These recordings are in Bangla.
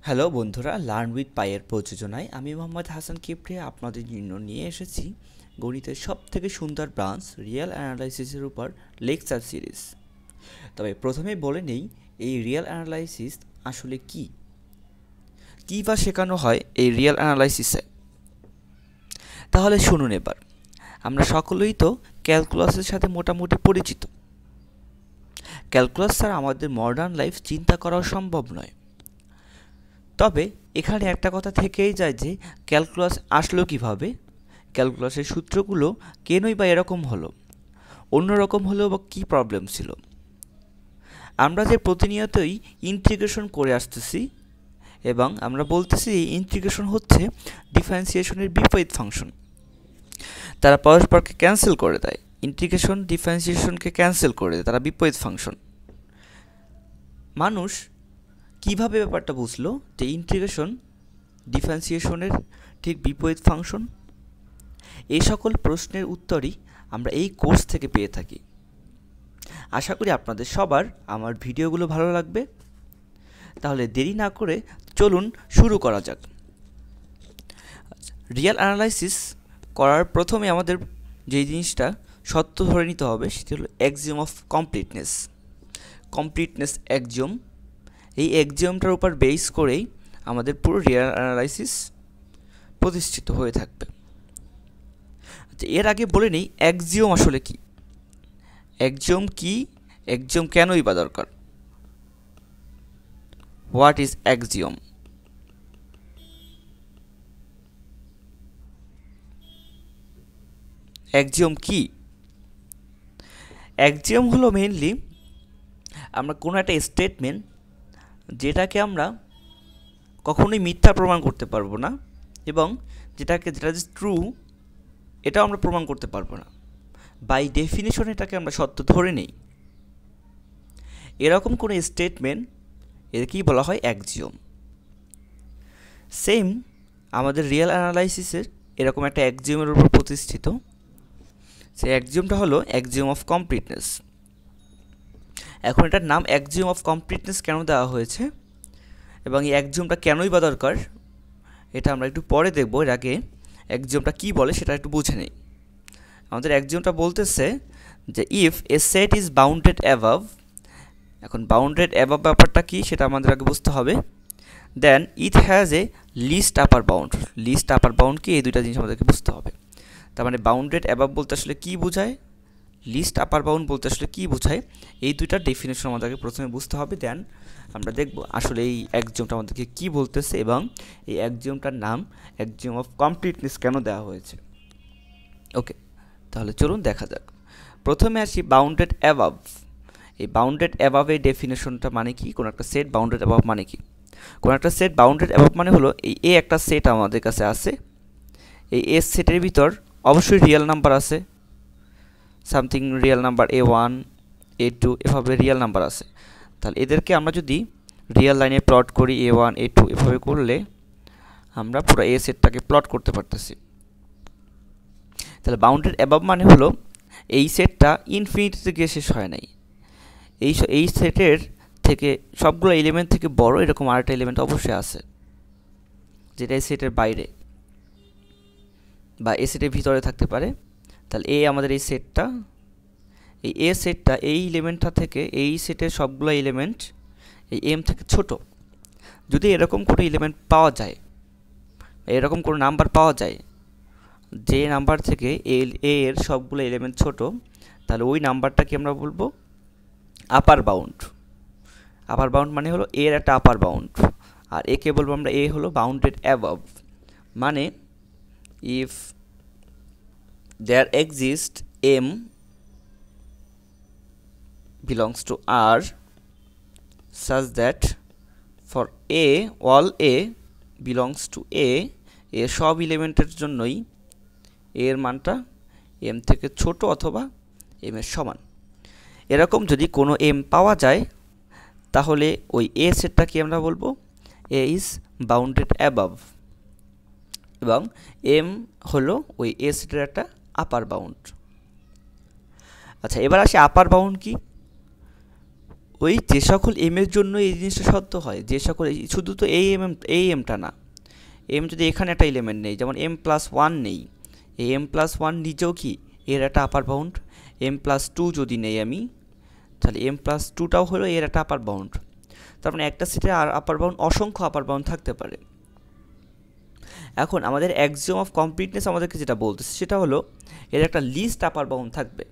হ্যালো বন্ধুরা, লার্ন উইথ পাইয়ের প্রযোজনায় আমি মোহাম্মদ হাসান কিপ্রিয়া আপনাদের জন্য নিয়ে এসেছি গণিতের সবথেকে সুন্দর ব্রাঞ্চ রিয়েল অ্যানালাইসিসের উপর লেকচার সিরিজ। তবে প্রথমে বলে নেই এই রিয়েল অ্যানালাইসিস আসলে কী বা শেখানো হয় এই রিয়েল অ্যানালাইসিসে। তাহলে শুনুন এবার। আমরা সকলেই তো ক্যালকুলাসের সাথে মোটামুটি পরিচিত। ক্যালকুলাস ছাড়া আমাদের মডার্ন লাইফ চিন্তা করাও সম্ভব নয়। তবে এখানে একটা কথা থেকেই যায় যে ক্যালকুলাস আসলো কিভাবে, ক্যালকুলাসের সূত্রগুলো কেনই বা এরকম হলো, অন্যরকম হলেও বা কী প্রবলেম ছিল। আমরা যে প্রতিনিয়তই ইন্টিগ্রেশন করে আসতেছি এবং আমরা বলতেছি এই ইন্টিগ্রেশন হচ্ছে ডিফারেন্সিয়েশনের বিপরীত ফাংশন, তারা পরস্পরকে ক্যান্সেল করে দেয়। ইন্টিগ্রেশন ডিফারেন্সিয়েশনকে ক্যান্সেল করে দেয়, তারা বিপরীত ফাংশন। মানুষ কিভাবে ব্যাপারটা বুঝলো যে ইন্টিগ্রেশন ডিফারেন্সিয়েশনের ঠিক বিপরীত ফাংশন? এই সকল প্রশ্নের উত্তরই আমরা এই কোর্স থেকে পেয়ে থাকি। আশা করি আপনাদের সবার আমার ভিডিওগুলো ভালো লাগবে। তাহলে দেরি না করে চলুন শুরু করা যাক। রিয়েল অ্যানালাইসিস করার প্রথমে আমাদের যেই জিনিসটা সত্য ধরে নিতে হবে সেটি হলো অ্যাক্সিওম অফ কমপ্লিটনেস অ্যাক্সিওম। এই অ্যাক্সিওমটার উপর বেস করেই আমাদের পুরো রিয়েল অ্যানালাইসিস প্রতিষ্ঠিত হয়ে থাকবে। আচ্ছা, এর আগে বলে নিই অ্যাক্সিওম আসলে কি। অ্যাক্সিওম কি, অ্যাক্সিওম কেনই বা দরকার? What is axiom? অ্যাক্সিওম কি? অ্যাক্সিওম হলো মেইনলি আমরা কোনো একটা স্টেটমেন্ট যেটাকে আমরা কখনোই মিথ্যা প্রমাণ করতে পারবো না এবং যেটা যে ট্রু এটাও আমরা প্রমাণ করতে পারবো না, বাই ডেফিনিশন এটাকে আমরা সত্য ধরে নেই। এরকম কোনো স্টেটমেন্ট একেই বলা হয় অ্যাক্সিওম। সেম আমাদের রিয়েল অ্যানালাইসিসের এরকম একটা অ্যাক্সিওমের উপর প্রতিষ্ঠিত। সেই অ্যাক্সিওমটা হলো অ্যাক্সিওম অফ কমপ্লিটনেস। এখন এটার নাম অ্যাক্সিওম অফ কমপ্লিটনেস কেন দেওয়া হয়েছে এবং এই অ্যাক্সিওমটা কেনই বা দরকার এটা আমরা একটু পরে দেখব। এর আগে অ্যাক্সিওমটা কী বলে সেটা একটু বুঝে নেই। আমাদের অ্যাক্সিওমটা বলতেছে যে if a set is bounded above, এখন বাউন্ডেড অ্যাবাভ ব্যাপারটা কী সেটা আমাদের আগে বুঝতে হবে। Then it has a least upper bound. Least upper bound কি, এই দুইটা জিনিস আমাদেরকে বুঝতে হবে। তার মানে বাউন্ডেড অ্যাবাভ বলতে আসলে কী বোঝায়, লিস্ট আপার বাউন্ড বলতে আসলে কী বোঝায়, এই দুইটার ডেফিনেশন আমাদেরকে প্রথমে বুঝতে হবে। দেন আমরা দেখব আসলে এই অ্যাক্সিওমটা আমাদেরকে কী বলতেছে এবং এই অ্যাক্সিওমটার নাম অ্যাক্সিওম অফ কমপ্লিটনেস কেন দেওয়া হয়েছে। ওকে, তাহলে চলুন দেখা যাক। প্রথমে আসি বাউন্ডেড অ্যাবাভ। এই বাউন্ডেড অ্যাবাভের ডেফিনেশনটা মানে কি, কোনো একটা সেট বাউন্ডেড অ্যাবাভ মানে কি? কোনো একটা সেট বাউন্ডেড অ্যাবাভ মানে হলো এই এ একটা সেট আমাদের কাছে আছে, এই এ সেটের ভিতর অবশ্যই রিয়েল নাম্বার আছে, something real number A1 A2 এভাবে রিয়েল নাম্বার আছে। তাহলে এদেরকে আমরা যদি রিয়েল লাইনে প্লট করি A1 A2 এভাবে করলে আমরা পুরো এ সেটটাকে প্লট করতে পারতেছি। তাহলে বাউন্ডেড অ্যাবাভ মানে হলো এই সেটটা ইনফিনিটিতে গিয়ে শেষ হয় নাই, এই সেটের থেকে সবগুলো এলিমেন্ট থেকে বড় এরকম আরেকটা এলিমেন্ট অবশ্যই আছে যেটা এই সেটের বাইরে বা এই সেটের ভিতরে থাকতে পারে। তাহলে এ আমাদের এই সেটটা, এই এ সেটটা এই এলিমেন্টটা থেকে এই সেটের সবগুলো এলিমেন্ট এই এম থেকে ছোট। যদি এরকম কোনো এলিমেন্ট পাওয়া যায়, এরকম কোনো নাম্বার পাওয়া যায় যে নাম্বার থেকে এ এর সবগুলো এলিমেন্ট ছোট, তাহলে ওই নাম্বারটাকে আমরা বলবো আপার বাউন্ড। আপার বাউন্ড মানে হলো এর একটা আপার বাউন্ড, আর একে বলবো আমরা এ হলো বাউন্ডেড অ্যাবাভ। মানে if there exist M belongs to R such that for A all A belongs to A, এর সব এলিমেন্টের জন্যই এর মানটা এম থেকে ছোট অথবা এম এর সমান। এরকম যদি কোনো এম পাওয়া যায় তাহলে ওই এ সেটটাকে আমরা বলবো এ ইজ বাউন্ডেড অ্যাবাভ এবং এম হলো ওই এ সেটের একটা আপার বাউন্ড। আচ্ছা, এবার আসি আপার বাউন্ড কি। ওই যে সকল এম এর জন্য এই জিনিসটা সত্য হয়, যে সকল শুধু তো এই এমটা না, এম যদি এখানে একটা এলিমেন্ট নেই, যেমন এম প্লাস ওয়ান নেই, এই এম প্লাস ওয়ান নিজেও কি এর একটা upper bound. M plus two যদি নেই আমি, তাহলে এম প্লাস টুটাও হলো এর একটা আপার বাউন্ড। তার মানে একটা সেটে আর আপার বাউন্ড, অসংখ্য আপার বাউন্ড থাকতে পারে। এখন আমাদের অ্যাক্সিওম অফ কমপ্লিটনেস আমাদেরকে যেটা বলতেছে সেটা হলো এর একটা লিস্ট আপার বাউন্ড থাকবে,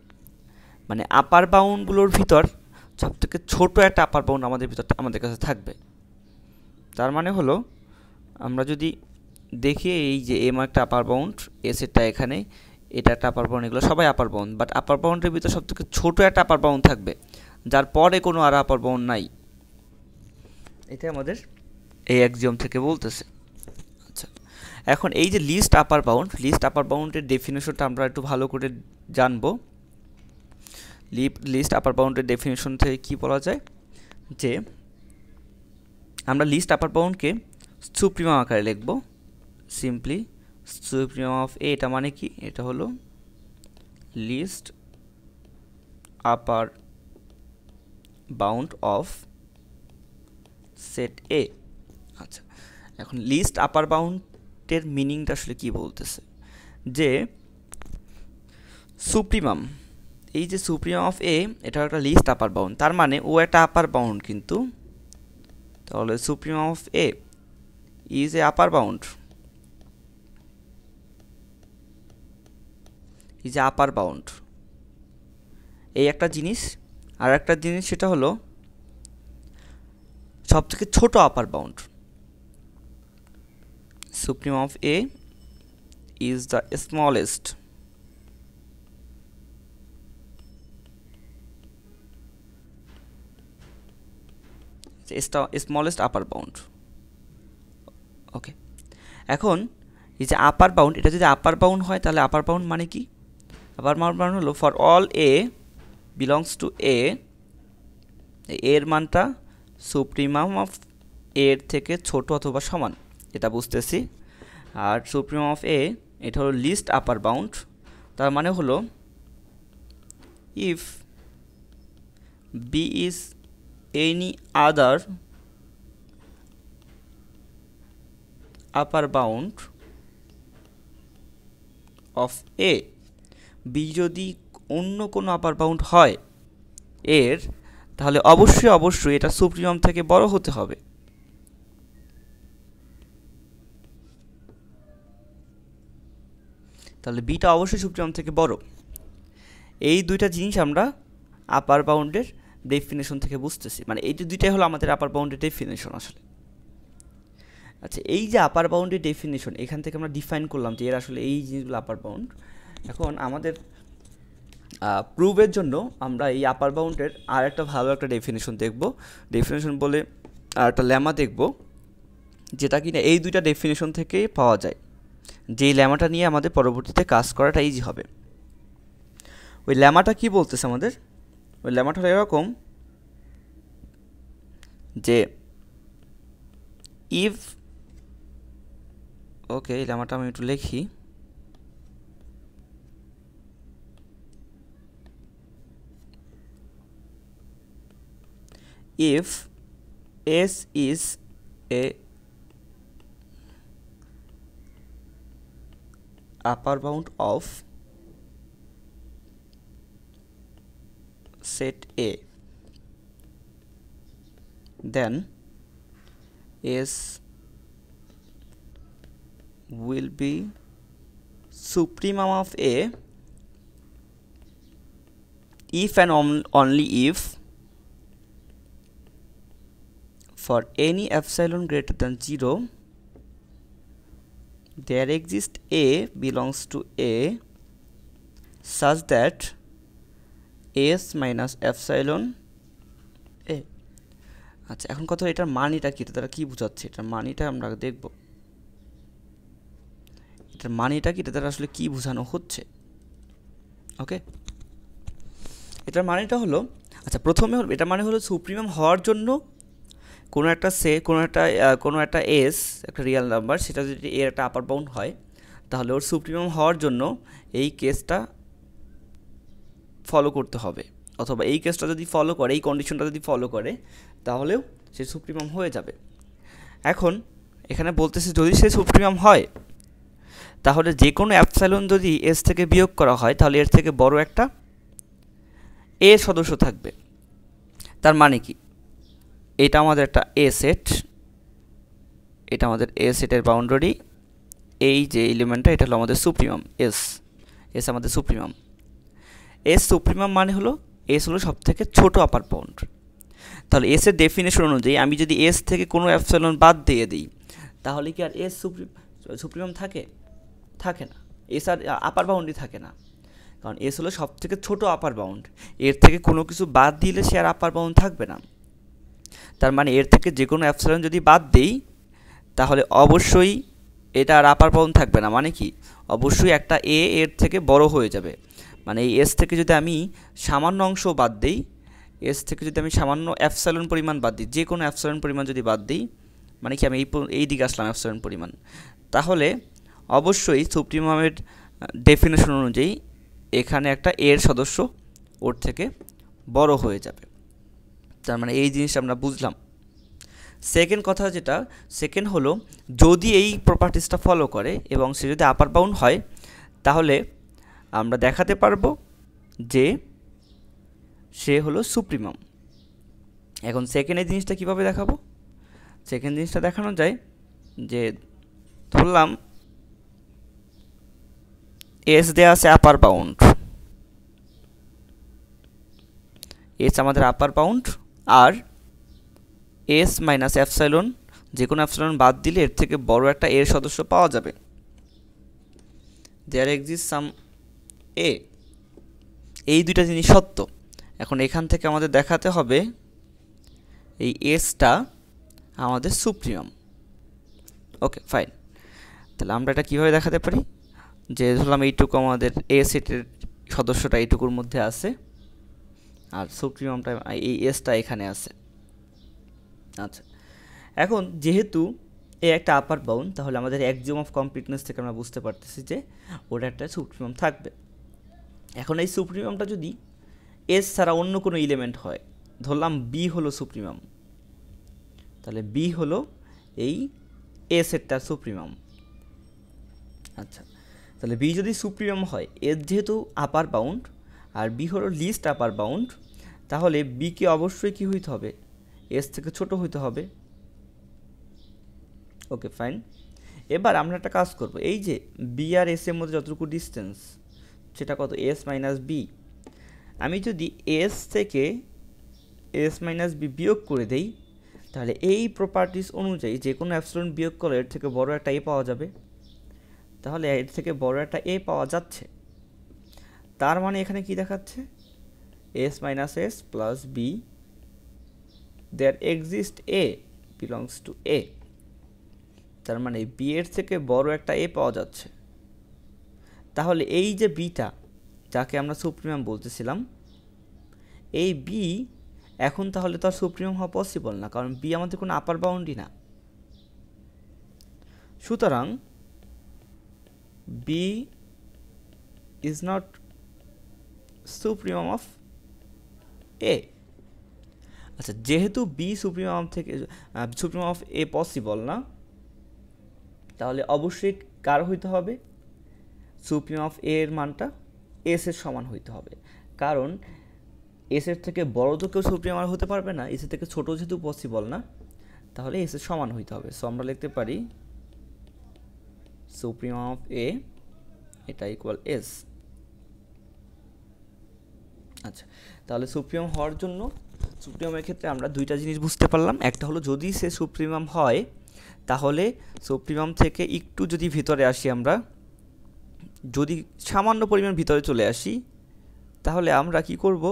মানে আপার বাউন্ডগুলোর ভিতর সবথেকে ছোট একটা আপার বাউন্ড আমাদের কাছে থাকবে। তার মানে হলো আমরা যদি দেখি এই যে এম একটা আপার বাউন্ড, এ সেটটা এখানে, এটা একটা আপার বাউন্ড, এগুলো সবাই আপার বাউন্ড, বাট আপার বাউন্ডের ভিতর সবথেকে ছোট একটা আপার বাউন্ড থাকবে যার পরে কোনো আর আপার বাউন্ড নাই। এটা আমাদের এই অ্যাক্সিওম থেকে বলতেছে। আচ্ছা, এখন এই যে লিস্ট আপার বাউন্ডের ডেফিনেশনটা আমরা একটু ভালো করে জানবো। লিস্ট আপার বাউন্ডের ডেফিনেশন থেকে কি বলা যায়, যে আমরা লিস্ট আপার বাউন্ডকে সুপ্রিমাম আকারে লিখব। সিম্পলি সুপ্রিমাম অফ এ, এটা মানে কি, এটা হলো least upper bound of set A. আচ্ছা, এখন লিস্ট আপার বাউন্ডের মিনিংটা আসলে কি বলতেছে, যে সুপ্রিমাম, এই যে সুপ্রিমাম অফ এ, এটা একটা লিস্ট আপার বাউন্ড, তার মানে ও একটা আপার বাউন্ড, কিন্তু তাহলে supremum of A is a upper bound, is a upper bound, এই একটা জিনিস। আর একটা জিনিস সেটা হলো সবথেকে ছোট upper bound. Supremum of A is the smallest smallest upper bound. Okay, এখন এই যে আপার বাউন্ড, এটা যদি আপার বাউন্ড হয় তাহলে আপার বাউন্ড মানে কি, আপার বাউন্ড হলো for all A belongs to A, এর মানটা সুপ্রিমাম অফ এর থেকে ছোট অথবা সমান, এটা বুঝতেছি। আর সুপ্রিমাম অফ এ এটা হলো লিস্ট আপার বাউন্ড, তার মানে হলো if B is any other upper bound of A, B যদি অন্য কোনো আপার বাউন্ড হয় এর, তাহলে অবশ্যই এটা সুপ্রিমাম থেকে বড় হতে হবে। তাহলে বিটা অবশ্যই সুপ্রিমাম থেকে বড়। এই দুইটা জিনিস আমরা আপার বাউন্ডের ডেফিনেশন থেকে বুঝতেছি, মানে এই দুইটাই হলো আমাদের আপার বাউন্ডের ডেফিনেশন আসলে। আচ্ছা, এই যে আপার বাউন্ডের ডেফিনেশন, এখান থেকে আমরা ডিফাইন করলাম যে এর আসলে এই জিনিসগুলো আপার বাউন্ড। এখন আমাদের প্রুভের জন্য আমরা এই আপার বাউন্ডের আর একটা ভালো একটা ডেফিনেশন দেখব। ডেফিনেশন বলে আর একটা ল্যামা দেখব, যেটা কিনা এই দুইটা ডেফিনেশন থেকেই পাওয়া যায়, যেই ল্যামাটা নিয়ে আমাদের পরবর্তীতে কাজ করাটা ইজি হবে। ওই ল্যামাটা কি বলতেছে আমাদের, ওই ল্যামাটা এরকম যে ইফ, ওকে এই ল্যামাটা আমি একটু লিখি, if S is a upper bound of set A, then S will be supremum of A if and only if for any epsilon greater than 0 there exists A belongs to A such that S minus epsilon A। আচ্ছা, এখন কথা এটার মানিটা কি, তারা কি বোঝাচ্ছে, এটার মানিটা আমরা দেখব, এটার মানিটা কি, এটা আসলে কি বোঝানো হচ্ছে। ওকে, এটার মানিটা হলো, আচ্ছা প্রথমে হলো এটা মানে হলো সুপ্রিমাম হওয়ার জন্য কোনো একটা এস, একটা রিয়েল নাম্বার, সেটা যদি এর একটা আপার বাউন্ড হয়, তাহলে ওর সুপ্রিমাম হওয়ার জন্য এই কেসটা ফলো করতে হবে, অথবা এই কেসটা যদি ফলো করে, এই কন্ডিশনটা যদি ফলো করে, তাহলেও সে সুপ্রিমাম হয়ে যাবে। এখন এখানে বলতেছে যদি সে সুপ্রিমাম হয়, তাহলে যে কোনো অ্যাপসাইলন যদি এস থেকে বিয়োগ করা হয়, তাহলে এর থেকে বড় একটা এ সদস্য থাকবে। তার মানে কি, এটা আমাদের একটা এ সেট, এটা আমাদের এ সেটের বাউন্ডারি, এই যে এলিমেন্টটা এটা হলো আমাদের সুপ্রিমাম এস, এস আমাদের সুপ্রিমাম। এস সুপ্রিমাম মানে হলো এস হলো সব থেকে ছোট আপার বাউন্ড। তাহলে এস এর ডেফিনেশন অনুযায়ী আমি যদি এস থেকে কোনো অ্যাপসাইলন বাদ দিয়ে দিই, তাহলে কি আর এস সুপ্রিমাম থাকে? থাকে না। এস আর আপার বাউন্ডই থাকে না, কারণ এস হলো সব থেকে ছোটো আপার বাউন্ড। এর থেকে কোনো কিছু বাদ দিলে সে আর আপার বাউন্ড থাকবে না। তার মানে এর থেকে যে কোনো অ্যাপসাইলন যদি বাদ দিই, তাহলে অবশ্যই এটা আর আপার বাউন্ড থাকবে না। মানে কি, অবশ্যই একটা এ এর থেকে বড় হয়ে যাবে। মানে এই এস থেকে যদি আমি সামান্য অংশ বাদ দিই, এস থেকে যদি আমি সামান্য অ্যাপসাইলন পরিমাণ বাদ দিই, যে কোনো অ্যাপসাইলন পরিমাণ যদি বাদ দিই, মানে কি আমি এই দিকে আসলাম অ্যাপসাইলন পরিমাণ, তাহলে অবশ্যই সুপ্রিমামের ডেফিনেশন অনুযায়ী এখানে একটা এর সদস্য ওর থেকে বড় হয়ে যাবে। তার মানে এই জিনিসটা আমরা বুঝলাম। সেকেন্ড কথা যেটা, সেকেন্ড হলো যদি এই প্রপার্টিসটা ফলো করে এবং সে যদি আপার বাউন্ড হয়, তাহলে আমরা দেখাতে পারবো যে সে হলো সুপ্রিমাম। এখন সেকেন্ড এই জিনিসটা কীভাবে দেখাবো? সেকেন্ড জিনিসটা দেখানো যায় যে ধরলাম এস দেওয়া আছে আপার বাউন্ড, এস আমাদের আপার বাউন্ড, আর এস মাইনাস অ্যাপসাইলন, যে কোনো অ্যাপসাইলন বাদ দিলে এর থেকে বড় একটা এর সদস্য পাওয়া যাবে। দেয়ার এক্সিস্ট সাম এ, এই দুইটা জিনিস সত্য। এখন এখান থেকে আমাদের দেখাতে হবে এই এসটা আমাদের সুপ্রিমাম। ওকে ফাইন, তাহলে আমরা এটা কীভাবে দেখাতে পারি? যে ধরলাম এইটুকু আমাদের এ সেটের সদস্যটা এইটুকুর মধ্যে আছে, আর সুপ্রিমামটা এই এসটা এখানে আছে। আচ্ছা, এখন যেহেতু এ একটা আপার বাউন্ড, তাহলে আমাদের অ্যাক্সিওম অফ কমপ্লিটনেস থেকে আমরা বুঝতে পারতেছি যে ওটা একটা সুপ্রিমাম থাকবে। এখন এই সুপ্রিমামটা যদি এস ছাড়া অন্য কোনো এলিমেন্ট হয়, ধরলাম বি হলো সুপ্রিমাম, তাহলে বি হলো এই এ সেটটার সুপ্রিমাম। আচ্ছা, তাহলে বি যদি সুপ্রিমাম হয়, এর যেহেতু আপার বাউন্ড আর বি হলো লিস্ট আপার বাউন্ড, তাহলে বিকে অবশ্যই কী হইতে হবে? এস থেকে ছোট হইতে হবে। ওকে ফাইন, এবার আমরা একটা কাজ করব, এই যে বি আর এস এর মধ্যে যতটুকু ডিস্টেন্স, সেটা কত? S minus B. আমি যদি এস থেকে এস মাইনাস বি বিয়োগ করে দেই, তাহলে এই প্রপার্টিস অনুযায়ী যে কোনো অ্যাপসিলন বিয়োগ করলে এর থেকে বড় একটা এ পাওয়া যাবে। তাহলে এর থেকে বড় একটা এ পাওয়া যাচ্ছে, তার মানে এখানে কি দেখাচ্ছে? S minus S plus B, there exist A belongs to A. তার মানে বি এর থেকে বড় একটা এ পাওয়া যাচ্ছে। তাহলে এই যে বিটা, যাকে আমরা সুপ্রিমাম বলতেছিলাম, এই বি এখন তাহলে তো আর সুপ্রিমাম হওয়া পসিবল না, কারণ বি আমাদের কোনো আপার বাউন্ডই না। সুতরাং B is not supremum of A. আচ্ছা, যেহেতু বি সুপ্রিমাম থেকে সুপ্রিমাম অফ এ পসিবল না, তাহলে অবশ্যই কার হইতে হবে? সুপ্রিমাম অফ এ এর মানটা এস এর সমান হইতে হবে, কারণ এস এর থেকে বড় তো কেউ সুপ্রিমাম হতে পারবে না, এস এর থেকে ছোট যেহেতু পসিবল না, তাহলে এস এর সমান হইতে হবে। সো আমরা লিখতে পারি সুপ্রিমাম অফ এ এটা ইকুয়াল এস। আচ্ছা, তাহলে সুপ্রিমাম হওয়ার জন্য, সুপ্রিমামের ক্ষেত্রে আমরা দুইটা জিনিস বুঝতে পারলাম। একটা হলো যদি সে সুপ্রিমাম হয়, তাহলে সুপ্রিমাম থেকে একটু যদি ভিতরে আসি, আমরা যদি সামান্য পরিমাণ ভিতরে চলে আসি, তাহলে আমরা কি করব?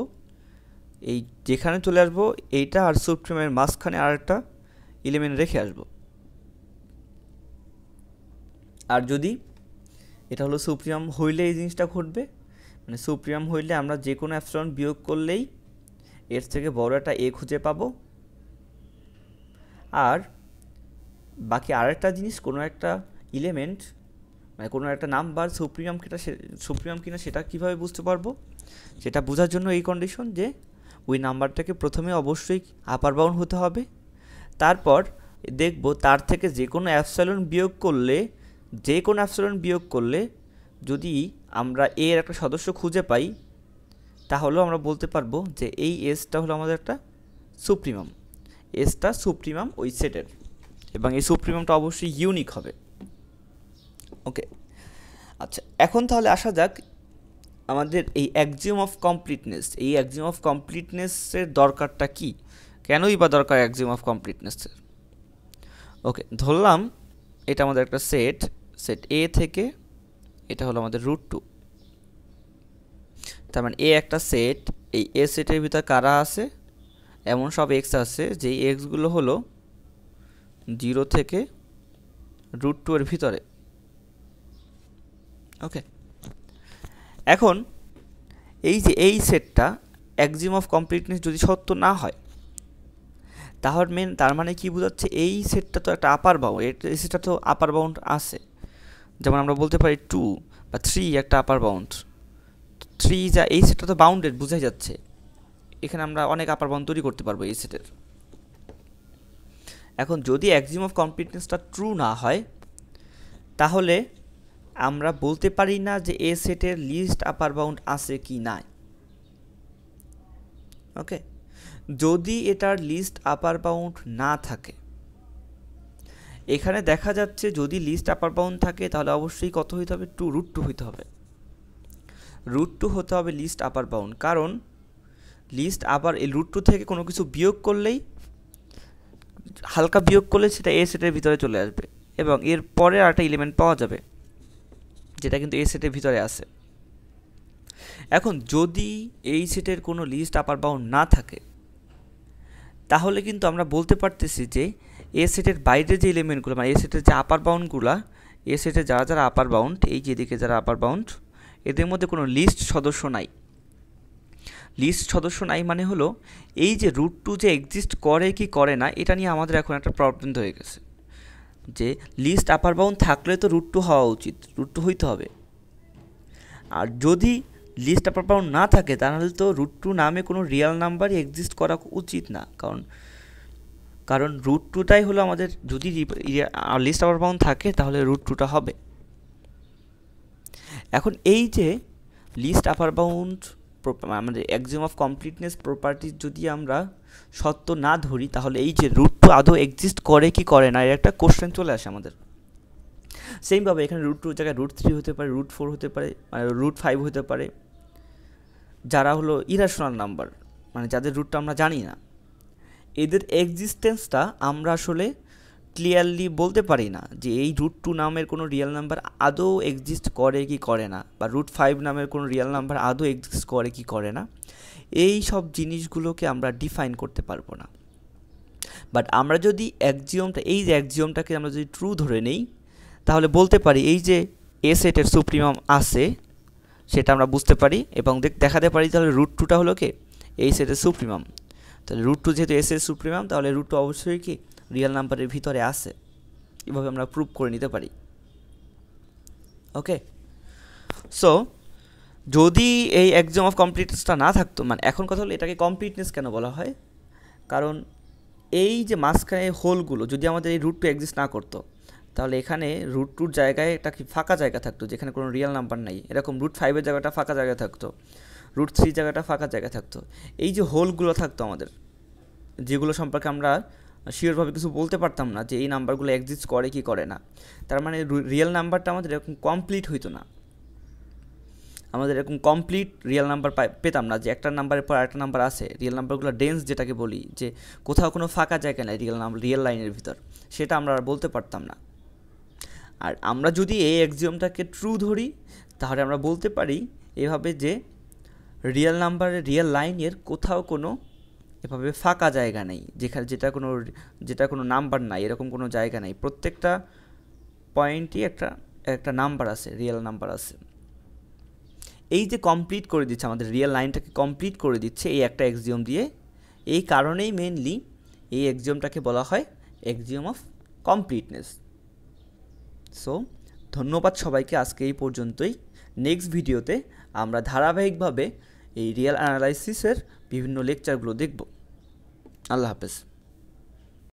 এই যেখানে চলে আসবো এইটা আর সুপ্রিমামের মাঝখানে আর একটা এলিমেন্ট রেখে আসব। আর যদি এটা হলো সুপ্রিমাম হইলে এই জিনিসটা ঘটবে, মানে সুপ্রিমাম হইলে আমরা যে কোনো অ্যাপসিলন বিয়োগ করলেই এর থেকে বড় একটা এ খুঁজে পাবো। আর বাকি আরেকটা জিনিস, কোনো একটা এলিমেন্ট মানে কোনো একটা নাম্বার সুপ্রিমাম কিনা সেটা কীভাবে বুঝতে পারবো? সেটা বোঝার জন্য এই কন্ডিশন যে ওই নাম্বারটাকে প্রথমে অবশ্যই আপার বাউন্ড হতে হবে, তারপর দেখব তার থেকে যে কোনো অ্যাপসাইলন বিয়োগ করলে যদি আমরা এর একটা সদস্য খুঁজে পাই তাহলেও আমরা বলতে পারবো যে এই এসটা হলো আমাদের একটা সুপ্রিমাম, এসটা সুপ্রিমাম ওই সেটের, এবং এই সুপ্রিমামটা অবশ্যই ইউনিক হবে। ওকে, আচ্ছা এখন তাহলে আসা যাক আমাদের এই অ্যাক্সিওম অফ কমপ্লিটনেসের দরকারটা কি, কেনই বা দরকার অ্যাক্সিওম অফ কমপ্লিটনেসের। ওকে, ধরলাম এটা আমাদের একটা সেট এ থেকে এটা হলো আমাদের √2, তার মানে এ একটা সেট, এই এ সেটের ভিতর কারা আছে, এমন সব এক্স আছে যেই এক্সগুলো হলো 0 থেকে √2 এর ভিতরে। ওকে, এখন এই যে এই সেটটা অ্যাক্সিওম অফ কমপ্লিটনেস যদি সত্য না হয় তার মানে কি বোঝাচ্ছে, এই সেটটা তো একটা আপার বাউন্ড, এই সেটটা তো আপার বাউন্ড আছে, যেমন আমরা বলতে পারি 2 বা 3 একটা আপার বাউন্ড, 3 যা এই সেটটা তো বাউন্ডেড বোঝাই যাচ্ছে, এখানে আমরা অনেক আপার বাউন্ড তৈরি করতে পারবো এই সেটের। এখন যদি অ্যাক্সিওম অফ কমপ্লিটনেসটা ট্রু না হয় তাহলে আমরা বলতে পারি না যে এ সেটের লিস্ট আপার বাউন্ড আছে কি নাই। ওকে, যদি এটার লিস্ট আপার বাউন্ড না থাকে, এখানে দেখা যাচ্ছে যদি লিস্ট আপার বাউন্ড থাকে তাহলে অবশ্যই কত হইতে হবে, √2 হইতে হবে, √2 হতে হবে লিস্ট আপার বাউন্ড, কারণ লিস্ট আপার এই √2 থেকে কোনো কিছু বিয়োগ করলেই, হালকা বিয়োগ করলে সেটা এ সেটের ভিতরে চলে আসবে এবং এর পরে আর একটা এলিমেন্ট পাওয়া যাবে যেটা কিন্তু এ সেটের ভিতরে আছে। এখন যদি এই সেটের কোনো লিস্ট আপার বাউন্ড না থাকে তাহলে কিন্তু আমরা বলতে পারতেছি যে এ সেটের বাইরে যে এলিমেন্টগুলো, মানে এ সেটের যে আপার বাউন্ডগুলো, এ সেটের যারা আপার বাউন্ড, এই যে এদিকে যারা আপার বাউন্ড, এদের মধ্যে কোনো লিস্ট সদস্য নাই। লিস্ট সদস্য নাই মানে হলো এই যে √2 যে এক্সিস্ট করে কি করে না, এটা নিয়ে আমাদের এখন একটা প্রবলেম হয়ে গেছে যে লিস্ট আপার বাউন্ড থাকলে তো √2 হওয়া উচিত, √2 হইতে হবে, আর যদি লিস্ট আপার বাউন্ড না থাকে তাহলে তো √2 নামে কোনো রিয়েল নাম্বারই এক্সিস্ট করা উচিত না, কারণ √2টাই হলো আমাদের, যদি লিস্ট আপার বাউন্ড থাকে তাহলে √2টা হবে। এখন এই যে লিস্ট আপার বাউন্ড আমাদের অ্যাক্সিওম অফ কমপ্লিটনেস প্রপার্টি যদি আমরা সত্য না ধরি তাহলে এই যে √2 আদৌ এক্সিস্ট করে কি করে না এর একটা কোশ্চেন চলে আসে আমাদের। সেমভাবে এখানে √2 জায়গায় √3 হতে পারে, √4 হতে পারে, √5 হতে পারে, যারা হলো ইরাশনাল নাম্বার, মানে যাদের রুটটা আমরা জানি না, এদের এক্সিস্টেন্সটা আমরা আসলে ক্লিয়ারলি বলতে পারি না যে এই √2 নামের কোনো রিয়েল নাম্বার আদৌ এক্সিস্ট করে কি করে না, বা √5 নামের কোনো রিয়েল নাম্বার আদৌ এক্সিস্ট করে কি করে না, এই সব জিনিসগুলোকে আমরা ডিফাইন করতে পারবো না। বাট আমরা যদি এই যে অ্যাক্সিওমটাকে আমরা যদি ট্রু ধরে নেই তাহলে বলতে পারি এই যে এ সেটের সুপ্রিমাম আছে সেটা আমরা বুঝতে পারি এবং দেখাতে পারি তাহলে √2টা হলো কি এই সেটের সুপ্রিমাম, তাহলে √2 যেহেতু এস এর সুপ্রিমাম তাহলে √2 অবশ্যই কি রিয়েল নাম্বারের ভিতরে আছে, এভাবে আমরা প্রুভ করে নিতে পারি। ওকে, সো যদি এই অ্যাক্সিওম অফ কমপ্লিটনেসটা না থাকতো, মানে এখন কথা হলো এটাকে কমপ্লিটনেস কেন বলা হয়, কারণ এই যে মাঝখানে হোলগুলো যদি আমাদের এই √2 এক্সিস্ট না করতো তাহলে এখানে √2 জায়গায় একটা কি ফাঁকা জায়গা থাকতো যেখানে কোনো রিয়েল নাম্বার নাই, এরকম √5 জায়গাটা ফাঁকা জায়গা থাকতো, √3 জায়গাটা ফাঁকা জায়গা থাকতো, এই যে হোলগুলো থাকতো আমাদের, যেগুলো সম্পর্কে আমরা শিওরভাবে কিছু বলতে পারতাম না যে এই নাম্বারগুলো এক্সিস্ট করে কি করে না, তার মানে রিয়েল নাম্বারটা আমাদের এরকম কমপ্লিট হইতো না, আমাদের এরকম কমপ্লিট রিয়েল নাম্বার পেতাম না যে একটা নাম্বারের পর আরেকটা নাম্বার আছে, রিয়েল নাম্বারগুলো ডেন্স যেটাকে বলি, যে কোথাও কোনো ফাঁকা জায়গা নাই রিয়েল লাইনের ভিতর, সেটা আমরা আর বলতে পারতাম না। আর আমরা যদি এই অ্যাক্সিওমটাকে ট্রু ধরি তাহলে আমরা বলতে পারি এভাবে যে রিয়েল লাইনের কোথাও কোনো এভাবে ফাঁকা জায়গা নেই, যেটা কোনো নাম্বার নাই, এরকম কোনো জায়গা নেই, প্রত্যেকটা পয়েন্টই একটা নাম্বার আছে, রিয়েল নাম্বার আছে। এই যে কমপ্লিট করে দিচ্ছে আমাদের রিয়েল লাইনটাকে কমপ্লিট করে দিচ্ছে এই একটা অ্যাক্সিওম দিয়ে, এই কারণেই মেনলি এই অ্যাক্সিওমটাকে বলা হয় অ্যাক্সিওম অফ কমপ্লিটনেস। সো ধন্যবাদ সবাইকে, আজকে এই পর্যন্তই। নেক্সট ভিডিওতে আমরা ধারাবাহিকভাবে এই রিয়েল অ্যানালাইসিসের বিভিন্ন লেকচারগুলো দেখব। আল্লাহ হাফেজ।